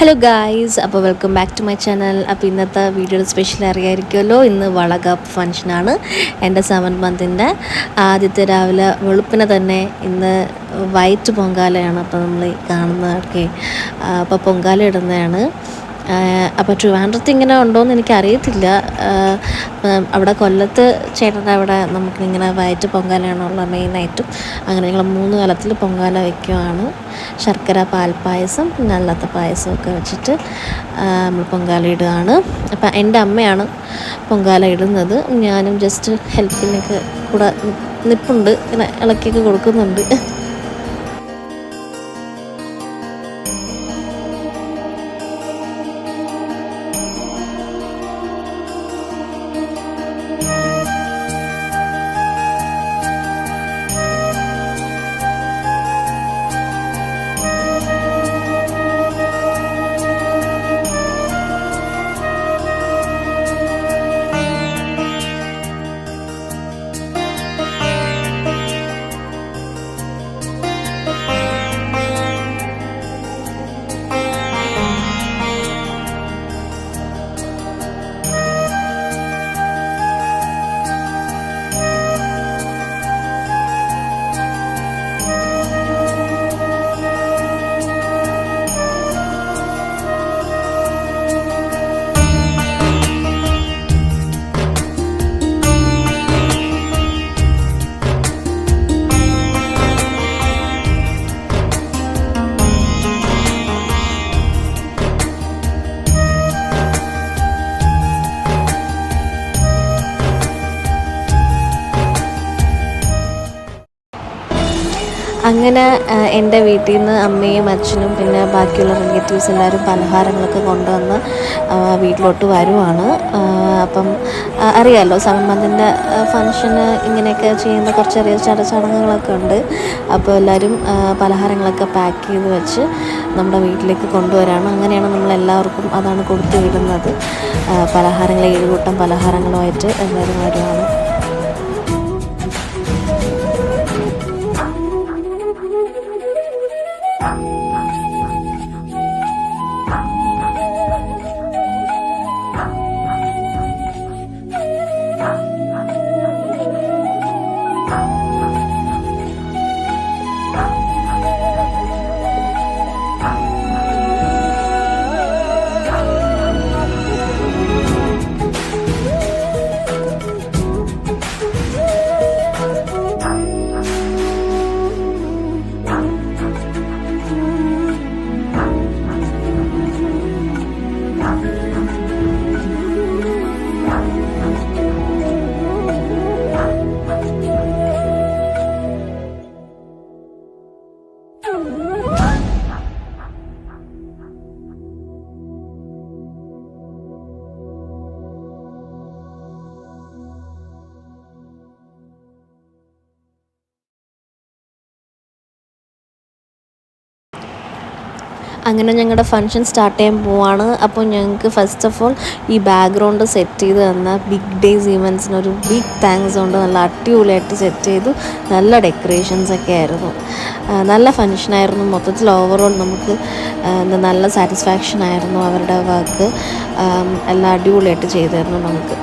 Hello guys, അപ്പോൾ welcome back to my channel. അപ്പോൾ ഇന്നത്തെ വീഡിയോയുടെ സ്പെഷ്യൽ അറിയാമായിരിക്കുമല്ലോ. ഇന്ന് വളകാപ്പ് ഫംഗ്ഷനാണ്. എൻ്റെ 7th മന്തിൻ്റെ ആദ്യത്തെ രാവിലെ വെളുപ്പിനെ തന്നെ ഇന്ന് വൈറ്റ് പൊങ്കാലയാണ്. അപ്പോൾ നമ്മൾ കാണുന്നതൊക്കെ അപ്പോൾ പൊങ്കാല ഇടുന്നതാണ്. അപ്പോൾ ട്രിവാൻഡ്രത്ത് ഇങ്ങനെ ഉണ്ടോയെന്ന് എനിക്കറിയത്തില്ല. അവിടെ കൊല്ലത്ത് ചേട്ടൻ്റെ അവിടെ നമുക്കിങ്ങനെ വയറ്റ് പൊങ്കാലയാണുള്ള മെയിനായിട്ടും. അങ്ങനെ ഞങ്ങൾ 3 കാലത്തിൽ പൊങ്കാല വയ്ക്കുവാണ്. ശർക്കര പാൽപ്പായസം പിന്നെ അല്ലാത്ത പായസമൊക്കെ വെച്ചിട്ട് നമ്മൾ പൊങ്കാല ഇടുകയാണ്. അപ്പം എൻ്റെ അമ്മയാണ് പൊങ്കാല ഇടുന്നത്. ഞാനും ജസ്റ്റ് ഹെൽപ്പിനൊക്കെ കൂടെ നിൽപ്പുണ്ട്, ഇങ്ങനെ ഇളക്കിയൊക്കെ കൊടുക്കുന്നുണ്ട്. അങ്ങനെ എൻ്റെ വീട്ടിൽ നിന്ന് അമ്മയും അച്ഛനും പിന്നെ ബാക്കിയുള്ള റിലേറ്റീവ്സ് എല്ലാവരും പലഹാരങ്ങളൊക്കെ കൊണ്ടുവന്ന് വീട്ടിലോട്ട് വരുവാണ്. അപ്പം അറിയാമല്ലോ 7th മന്തിൻ്റെ ഫംഗ്ഷന് ഇങ്ങനെയൊക്കെ ചെയ്യുന്ന കുറച്ച് ചെറിയ ചടങ്ങുകളൊക്കെ ഉണ്ട്. അപ്പോൾ എല്ലാവരും പലഹാരങ്ങളൊക്കെ പാക്ക് ചെയ്ത് വെച്ച് നമ്മുടെ വീട്ടിലേക്ക് കൊണ്ടുവരാണ്. അങ്ങനെയാണ് നമ്മളെല്ലാവർക്കും അതാണ് കൊടുത്തു വിടുന്നത്. പലഹാരങ്ങൾ 7 കൂട്ടം പലഹാരങ്ങളുമായിട്ട് എല്ലാവരും വരുവാണ്. അങ്ങനെ ഞങ്ങളുടെ ഫംഗ്ഷൻ സ്റ്റാർട്ട് ചെയ്യാൻ പോവാണ്. അപ്പോൾ ഞങ്ങൾക്ക് ഫസ്റ്റ് ഓഫ് ഓൾ ഈ ബാക്ക്ഗ്രൗണ്ട് സെറ്റ് ചെയ്ത് തന്ന ബിഗ് ഡേയ്സ് ഈവൻസിനൊരു ബിഗ് താങ്ക്സ് ഉണ്ട്. നല്ല അടിപൊളിയായിട്ട് സെറ്റ് ചെയ്തു. നല്ല ഡെക്കറേഷൻസൊക്കെ ആയിരുന്നു. നല്ല ഫംഗ്ഷനായിരുന്നു. മൊത്തത്തിൽ ഓവറോൾ നമുക്ക് നല്ല സാറ്റിസ്ഫാക്ഷൻ ആയിരുന്നു. അവരുടെ വർക്ക് എല്ലാം അടിപൊളിയായിട്ട് ചെയ്തിരുന്നു നമുക്ക്.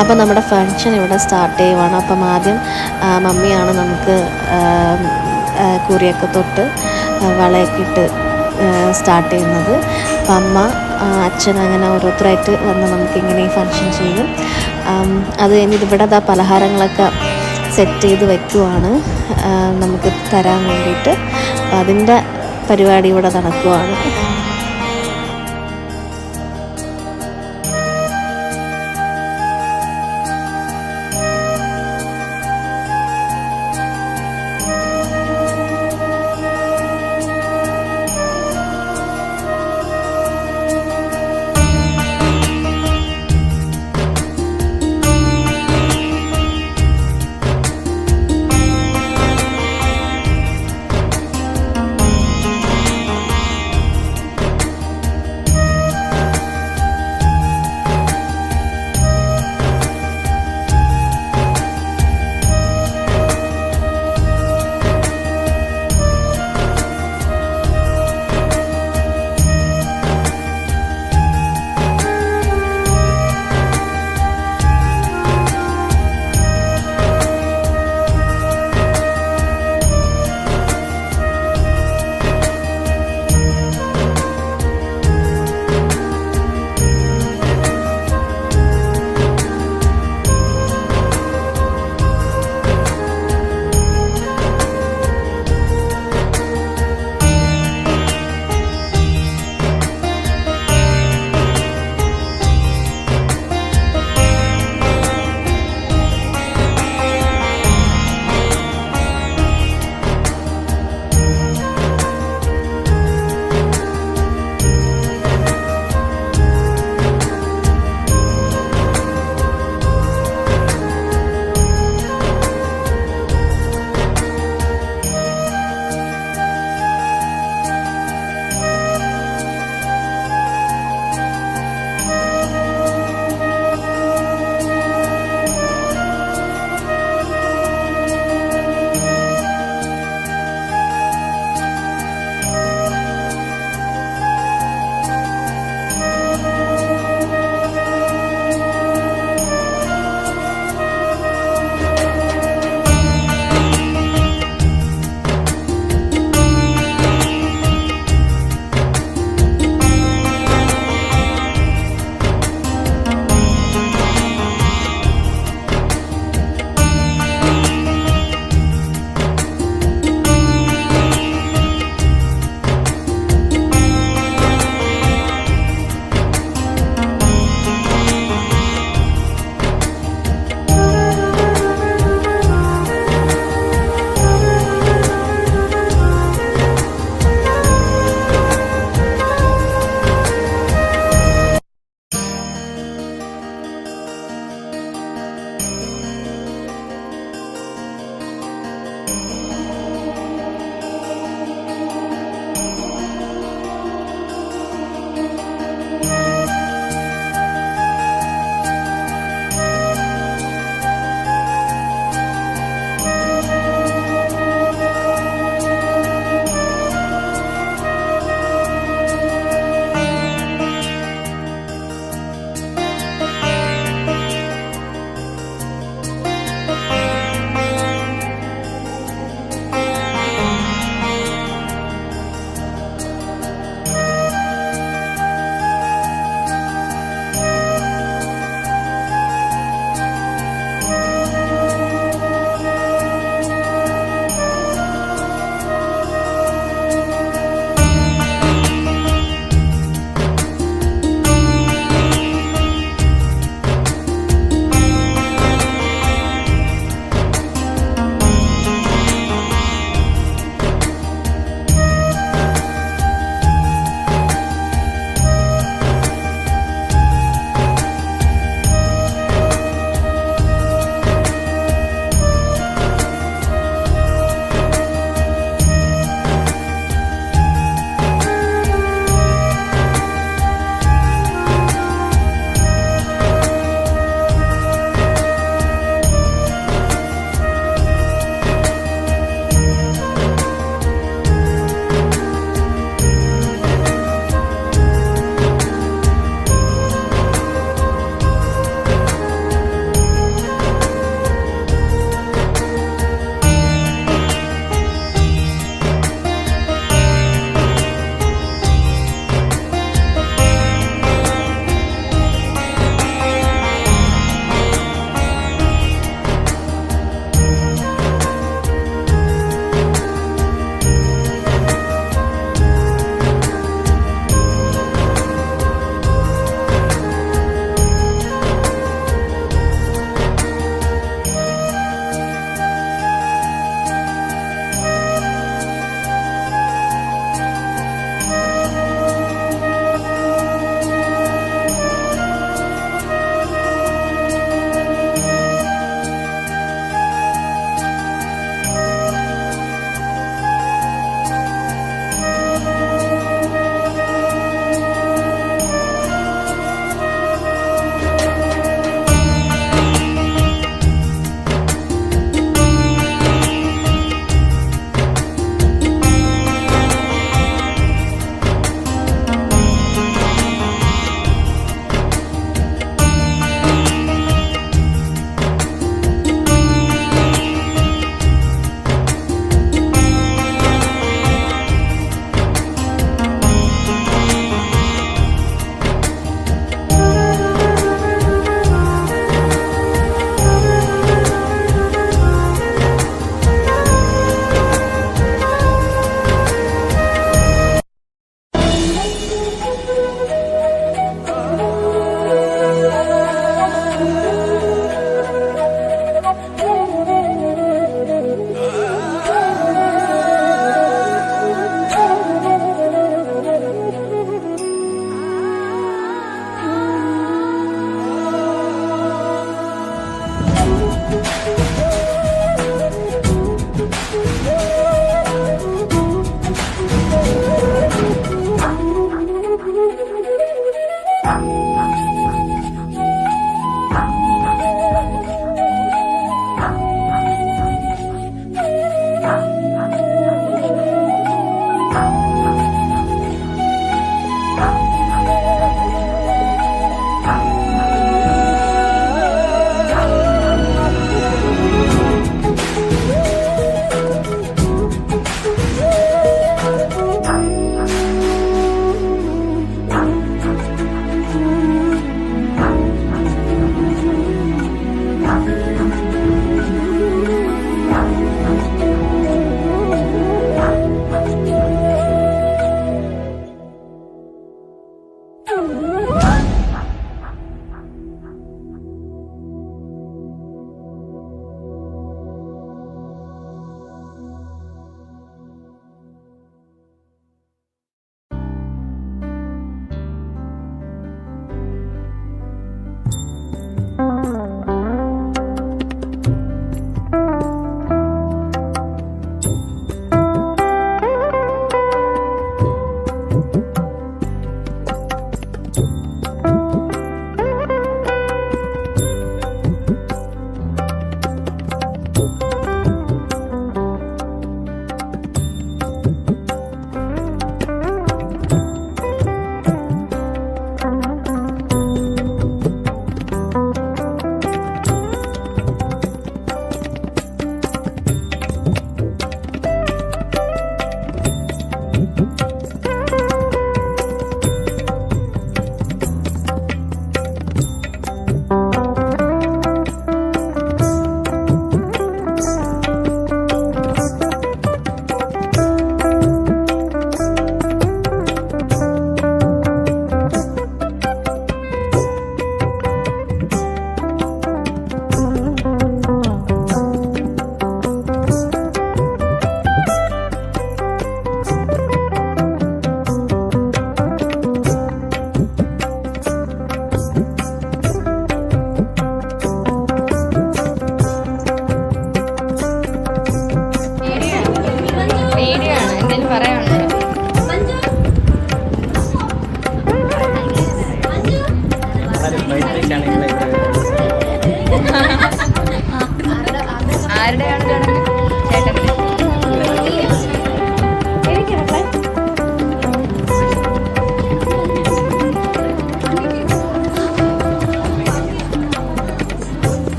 അപ്പോൾ നമ്മുടെ ഫംഗ്ഷൻ ഇവിടെ സ്റ്റാർട്ട് ചെയ്യുവാണ്. അപ്പം ആദ്യം മമ്മിയാണ് നമുക്ക് കുറിയൊക്കെ തൊട്ട് വളയൊക്കെ ഇട്ട് സ്റ്റാർട്ട് ചെയ്യുന്നത്. അപ്പം അമ്മ അച്ഛൻ അങ്ങനെ ഓരോരുത്തരായിട്ട് വന്ന് നമുക്കിങ്ങനെ ഈ ഫംഗ്ഷൻ ചെയ്യും. അത് കഴിഞ്ഞിട്ട് ഇവിടെ പലഹാരങ്ങളൊക്കെ സെറ്റ് ചെയ്ത് വയ്ക്കുവാണ് നമുക്ക് തരാൻ വേണ്ടിയിട്ട്. അപ്പം അതിൻ്റെ പരിപാടി ഇവിടെ നടക്കുവാണ്.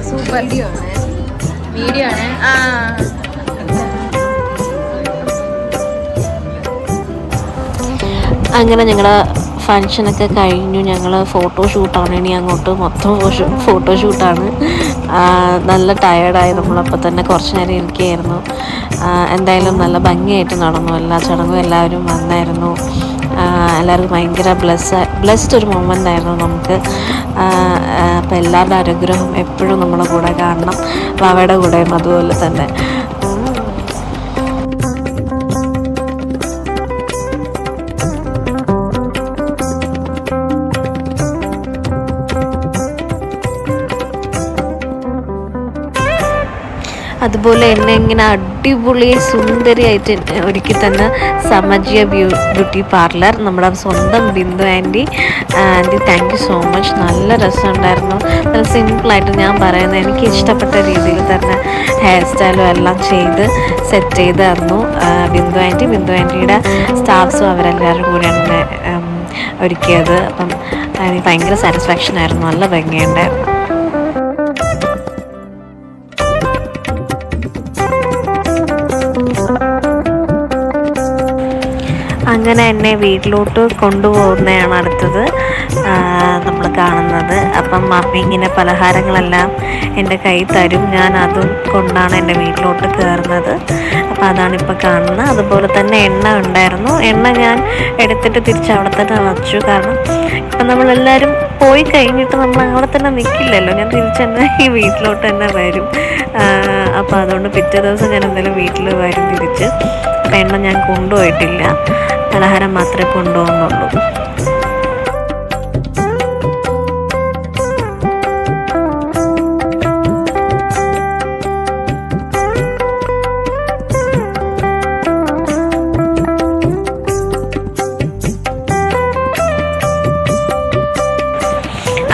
സൂപ്പർ വീഡിയോ ആണ്. അങ്ങനെ ഞങ്ങളുടെ ഫങ്ഷനൊക്കെ കഴിഞ്ഞു. ഞങ്ങൾ ഫോട്ടോഷൂട്ടാണ് ഇനി അങ്ങോട്ട്, മൊത്തം ഫോട്ടോഷൂട്ടാണ്. നല്ല ടയേർഡായി നമ്മളപ്പോൾ തന്നെ കുറച്ച് നേരം ഇരിക്കുകയായിരുന്നു. എന്തായാലും നല്ല ഭംഗിയായിട്ട് നടന്നു എല്ലാ ചടങ്ങും. എല്ലാവരും വന്നായിരുന്നു. എല്ലാവർക്കും ഭയങ്കര ബ്ലെസ്ഡ് ഒരു മൊമെൻ്റ് ആയിരുന്നു നമുക്ക്. അപ്പോൾ എല്ലാവരുടെ അനുഗ്രഹം എപ്പോഴും നമ്മുടെ കൂടെ കാണണം. വാവയുടെ കൂടെയും അതുപോലെ തന്നെ. അതുപോലെ എന്നെ ഇങ്ങനെ അടിപൊളി സുന്ദരിയായിട്ട് ഒരുക്കി തന്നെ സമജിയ ബ്യൂട്ടി പാർലർ, നമ്മുടെ സ്വന്തം Bindu aunty. Thank you so much. നല്ല രസമുണ്ടായിരുന്നു. നല്ല സിമ്പിളായിട്ട് ഞാൻ പറയുന്നത് എനിക്ക് ഇഷ്ടപ്പെട്ട രീതിയിൽ തന്നെ ഹെയർ സ്റ്റൈലും എല്ലാം ചെയ്ത് സെറ്റ് ചെയ്ത് തന്നു ബിന്ദു ആൻറ്റിയുടെ സ്റ്റാഫ്സും അവരെല്ലാവരും കൂടെയാണ് എന്നെ ഒരുക്കിയത്. അപ്പം എനിക്ക് ഭയങ്കര സാറ്റിസ്ഫാക്ഷൻ ആയിരുന്നു. നല്ല ഭംഗിയുണ്ടായിരുന്നു. അങ്ങനെ എന്നെ വീട്ടിലോട്ട് കൊണ്ടുപോകുന്നതാണ് അടുത്തത് നമ്മൾ കാണുന്നത്. അപ്പം മമ്മി ഇങ്ങനെ പലഹാരങ്ങളെല്ലാം എൻ്റെ കയ്യിൽ തരും. ഞാൻ അതും കൊണ്ടാണ് എൻ്റെ വീട്ടിലോട്ട് കയറുന്നത്. അപ്പോൾ അതാണിപ്പോൾ കാണുന്നത്. അതുപോലെ തന്നെ എണ്ണ ഉണ്ടായിരുന്നു. എണ്ണ ഞാൻ എടുത്തിട്ട് തിരിച്ച് അവിടെ തന്നെ വച്ചു. കാരണം ഇപ്പം നമ്മളെല്ലാവരും പോയി കഴിഞ്ഞിട്ട് നമ്മൾ അവിടെ തന്നെ നിൽക്കില്ലല്ലോ. ഞാൻ തിരിച്ചെന്നെ ഈ വീട്ടിലോട്ട് തന്നെ വരും. അപ്പോൾ അതുകൊണ്ട് പിറ്റേ ദിവസം ഞാൻ എന്തായാലും വീട്ടിൽ വരും തിരിച്ച്. അപ്പം എണ്ണ ഞാൻ കൊണ്ടുപോയിട്ടില്ല, പലഹാരം മാത്രമേ കൊണ്ടുപോകുന്നുള്ളൂ.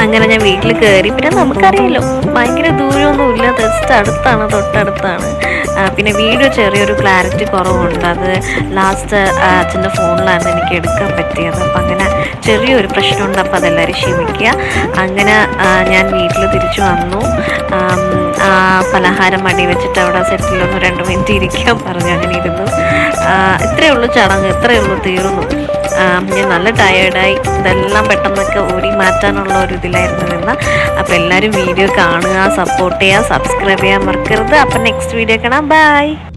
അങ്ങനെ ഞാൻ വീട്ടിൽ കയറി. പിന്നെ നമുക്കറിയാലോ ഭയങ്കര ദൂരമൊന്നുമില്ല, ജസ്റ്റ് അടുത്താണ്, തൊട്ടടുത്താണ്. പിന്നെ വീഡിയോ ചെറിയൊരു ക്ലാരിറ്റി കുറവുണ്ട്. അത് ലാസ്റ്റ് അച്ഛൻ്റെ ഫോണിലാണ് എനിക്ക് എടുക്കാൻ പറ്റിയത്. അപ്പം അങ്ങനെ ചെറിയൊരു പ്രശ്നമുണ്ട്. അപ്പോൾ അതെല്ലാവരും ക്ഷമിക്കുക. അങ്ങനെ ഞാൻ വീട്ടിൽ തിരിച്ചു വന്നു. പലഹാരം മടി വെച്ചിട്ട് അവിടെ സെറ്റിലൊന്ന് 2 മിനിറ്റ് ഇരിക്കാൻ പറഞ്ഞു. അങ്ങനെ ഇരുന്നു. ഇത്രയേ ഉള്ളൂ ചടങ്ങ്, ഇത്രയേ ഉള്ളൂ, തീർന്നു. ഞാൻ നല്ല ടയേർഡായി. ഇതെല്ലാം പെട്ടെന്നൊക്കെ ഓടി മാറ്റാനുള്ള ഒരു ഇതിലായിരുന്നു നിന്ന്. അപ്പോൾ എല്ലാവരും വീഡിയോ കാണുക, സപ്പോർട്ട് ചെയ്യുക, സബ്സ്ക്രൈബ് ചെയ്യാൻ മറക്കരുത്. അപ്പം നെക്സ്റ്റ് വീഡിയോ കാണാം. ബൈ.